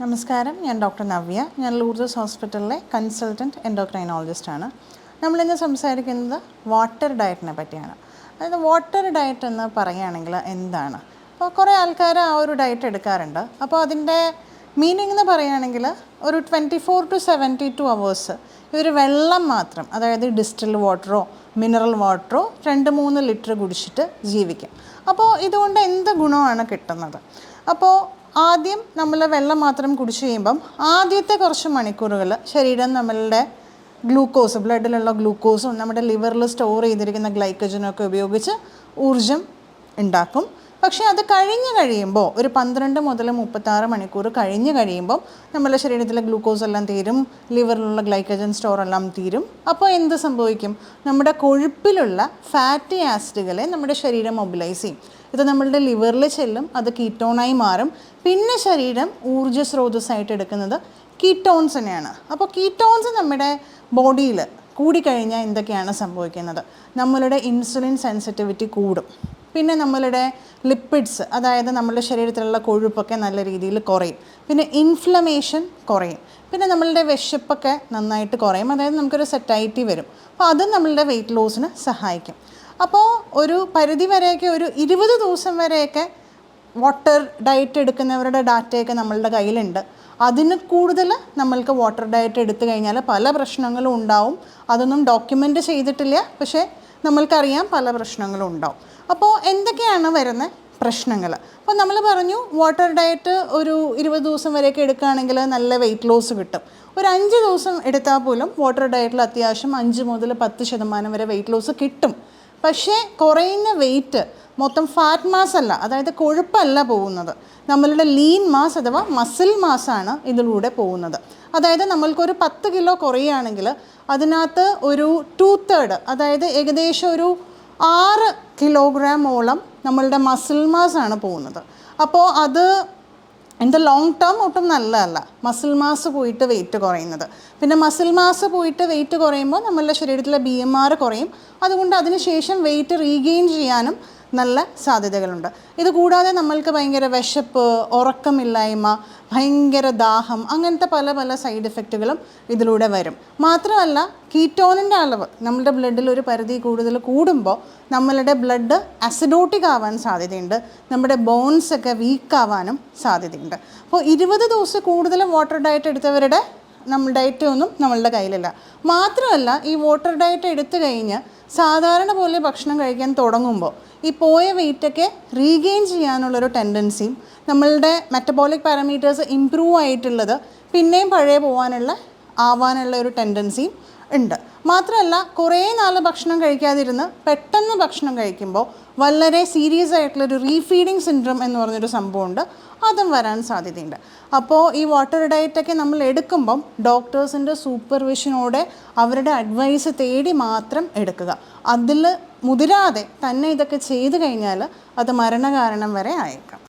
നമസ്കാരം, ഞാൻ ഡോക്ടർ നവ്യ. ഞാൻ ലൂർദസ് ഹോസ്പിറ്റലിലെ കൺസൾട്ടൻറ്റ് എൻഡോക്രൈനോളജിസ്റ്റാണ്. നമ്മളിന്ന് സംസാരിക്കുന്നത് വാട്ടർ ഡയറ്റിനെ പറ്റിയാണ്. അതായത് വാട്ടർ ഡയറ്റ് എന്ന് പറയുകയാണെങ്കിൽ എന്താണ്? അപ്പോൾ കുറേ ആൾക്കാർ ആ ഒരു ഡയറ്റ് എടുക്കാറുണ്ട്. അപ്പോൾ അതിൻ്റെ മീനിങ് എന്ന് പറയുകയാണെങ്കിൽ ഒരു 24 to 72 hours ഇവർ വെള്ളം മാത്രം, അതായത് ഡിസ്റ്റിൽഡ് വാട്ടറോ മിനറൽ വാട്ടറോ 2-3 ലിറ്റർ കുടിച്ചിട്ട് ജീവിക്കും. അപ്പോൾ ഇതുകൊണ്ട് എന്ത് ഗുണമാണ് കിട്ടുന്നത്? അപ്പോൾ ആദ്യം നമ്മൾ വെള്ളം മാത്രം കുടിച്ച് കഴിയുമ്പം ആദ്യത്തെ കുറച്ച് മണിക്കൂറുകൾ ശരീരം നമ്മളുടെ ഗ്ലൂക്കോസ്, ബ്ലഡിലുള്ള ഗ്ലൂക്കോസും നമ്മുടെ ലിവറിൽ സ്റ്റോർ ചെയ്തിരിക്കുന്ന ഗ്ലൈക്കജനൊക്കെ ഉപയോഗിച്ച് ഊർജ്ജം ഉണ്ടാക്കും. പക്ഷേ അത് കഴിയുമ്പോൾ ഒരു 12 മുതൽ 36 മണിക്കൂർ കഴിയുമ്പോൾ നമ്മുടെ ശരീരത്തിലെ ഗ്ലൂക്കോസ് എല്ലാം തീരും, ലിവറിലുള്ള ഗ്ലൈക്കജൻ സ്റ്റോറെല്ലാം തീരും. അപ്പോൾ എന്ത് സംഭവിക്കും? നമ്മുടെ കൊഴുപ്പിലുള്ള ഫാറ്റി ആസിഡുകളെ നമ്മുടെ ശരീരം മൊബിലൈസ് ചെയ്യും. ഇത് നമ്മളുടെ ലിവറിൽ ചെല്ലും, അത് കീറ്റോണായി മാറും. പിന്നെ ശരീരം ഊർജ്ജ സ്രോതസ്സായിട്ട് എടുക്കുന്നത് കീറ്റോൺസ് തന്നെയാണ്. അപ്പോൾ കീറ്റോൺസ് നമ്മുടെ ബോഡിയിൽ കൂടിക്കഴിഞ്ഞാൽ എന്തൊക്കെയാണ് സംഭവിക്കുന്നത്? നമ്മളുടെ ഇൻസുലിൻ സെൻസിറ്റിവിറ്റി കൂടും. പിന്നെ നമ്മളുടെ ലിപ്പിഡ്സ്, അതായത് നമ്മളുടെ ശരീരത്തിലുള്ള കൊഴുപ്പൊക്കെ നല്ല രീതിയിൽ കുറയും. പിന്നെ ഇൻഫ്ലമേഷൻ കുറയും. പിന്നെ നമ്മളുടെ വിശപ്പൊക്കെ നന്നായിട്ട് കുറയും, അതായത് നമുക്കൊരു സെറ്റൈറ്റി വരും. അപ്പോൾ അത് നമ്മളുടെ വെയിറ്റ് ലോസിന് സഹായിക്കും. അപ്പോൾ ഒരു പരിധി വരെയൊക്കെ, ഒരു 20 ദിവസം വരെയൊക്കെ വാട്ടർ ഡയറ്റ് എടുക്കുന്നവരുടെ ഡാറ്റയൊക്കെ നമ്മളുടെ കയ്യിലുണ്ട്. അതിന് കൂടുതൽ നമ്മൾക്ക് വാട്ടർ ഡയറ്റ് എടുത്തു കഴിഞ്ഞാൽ പല പ്രശ്നങ്ങളും ഉണ്ടാവും. അതൊന്നും ഡോക്യുമെൻ്റ് ചെയ്തിട്ടില്ല, പക്ഷേ നമ്മൾക്കറിയാം പല പ്രശ്നങ്ങളും ഉണ്ടാവും. അപ്പോൾ എന്തൊക്കെയാണ് വരുന്ന പ്രശ്നങ്ങൾ? അപ്പോൾ നമ്മൾ പറഞ്ഞു വാട്ടർ ഡയറ്റ് ഒരു 20 ദിവസം വരെയൊക്കെ എടുക്കുകയാണെങ്കിൽ നല്ല വെയിറ്റ് ലോസ് കിട്ടും. ഒരു 5 ദിവസം എടുത്താൽ പോലും വാട്ടർ ഡയറ്റിൽ അത്യാവശ്യം 5 മുതൽ 10% വരെ വെയിറ്റ് ലോസ് കിട്ടും. പക്ഷേ കുറയുന്ന വെയിറ്റ് മൊത്തം ഫാറ്റ് മാസ് അല്ല, അതായത് കൊഴുപ്പല്ല പോകുന്നത്. നമ്മളുടെ ലീൻ മാസ് അഥവാ മസിൽ മാസാണ് ഇതിലൂടെ പോകുന്നത്. അതായത് നമ്മൾക്കൊരു 10 കിലോ കുറയുകയാണെങ്കിൽ അതിനകത്ത് ഒരു 2/3, അതായത് ഏകദേശം ഒരു 6 കിലോഗ്രാമോളം നമ്മളുടെ മസിൽ മാസാണ് പോകുന്നത്. അപ്പോൾ അത് ഇൻ ദ ലോങ് ടേം ഒട്ടും നല്ലതല്ല മസിൽ മാസ് പോയിട്ട് വെയിറ്റ് കുറയുന്നത്. പിന്നെ മസിൽ മാസ് പോയിട്ട് വെയിറ്റ് കുറയുമ്പോൾ നമ്മളുടെ ശരീരത്തിലെ BMR കുറയും. അതുകൊണ്ട് അതിനുശേഷം വെയിറ്റ് റീഗെയിൻ ചെയ്യാനും നല്ല സാധ്യതകളുണ്ട്. ഇത് കൂടാതെ നമ്മൾക്ക് ഭയങ്കര വിശപ്പ്, ഉറക്കമില്ലായ്മ, ഭയങ്കര ദാഹം, അങ്ങനത്തെ പല സൈഡ് എഫക്റ്റുകളും ഇതിലൂടെ വരും. മാത്രമല്ല കീറ്റോണിൻ്റെ അളവ് നമ്മളുടെ ബ്ലഡിൽ ഒരു പരിധി കൂടുതൽ കൂടുമ്പോൾ നമ്മളുടെ ബ്ലഡ് അസിഡോട്ടിക് ആവാൻ സാധ്യതയുണ്ട്, നമ്മുടെ ബോൺസൊക്കെ വീക്കാവാനും സാധ്യതയുണ്ട്. അപ്പോൾ 20 ദിവസം കൂടുതൽ വാട്ടർ ഡയറ്റ് എടുത്തവരുടെ ഡയറ്റ് ഒന്നും നമ്മളുടെ കയ്യിലില്ല. മാത്രമല്ല ഈ വാട്ടർ ഡയറ്റ് എടുത്തു കഴിഞ്ഞ് സാധാരണ പോലെ ഭക്ഷണം കഴിക്കാൻ തുടങ്ങുമ്പോൾ ഈ പോയ വെയിറ്റൊക്കെ റീഗെയിൻ ചെയ്യാനുള്ളൊരു ടെൻഡൻസിയും നമ്മളുടെ മെറ്റബോളിക് പാരാമീറ്റേഴ്സ് ഇമ്പ്രൂവ് ആയിട്ടുള്ളത് പിന്നെയും പഴയ ആവാനുള്ള ഒരു ടെൻഡൻസിയും ഉണ്ട്. മാത്രമല്ല കുറേ നാൾ ഭക്ഷണം കഴിക്കാതിരുന്ന് പെട്ടെന്ന് ഭക്ഷണം കഴിക്കുമ്പോൾ വളരെ സീരിയസ് ആയിട്ടുള്ളൊരു റീഫീഡിങ് സിൻഡ്രോം എന്ന് പറഞ്ഞൊരു സംഭവമുണ്ട്, അതും വരാൻ സാധ്യതയുണ്ട്. അപ്പോൾ ഈ വാട്ടർ ഡയറ്റൊക്കെ നമ്മൾ എടുക്കുമ്പം ഡോക്ടേഴ്സിൻ്റെ സൂപ്പർവിഷനോടെ അവരുടെ അഡ്വൈസ് തേടി മാത്രം എടുക്കുക. അതിൽ മുതിരാതെ തന്നെ ഇതൊക്കെ ചെയ്തു കഴിഞ്ഞാൽ അത് മരണകാരണം വരെ ആയേക്കാം.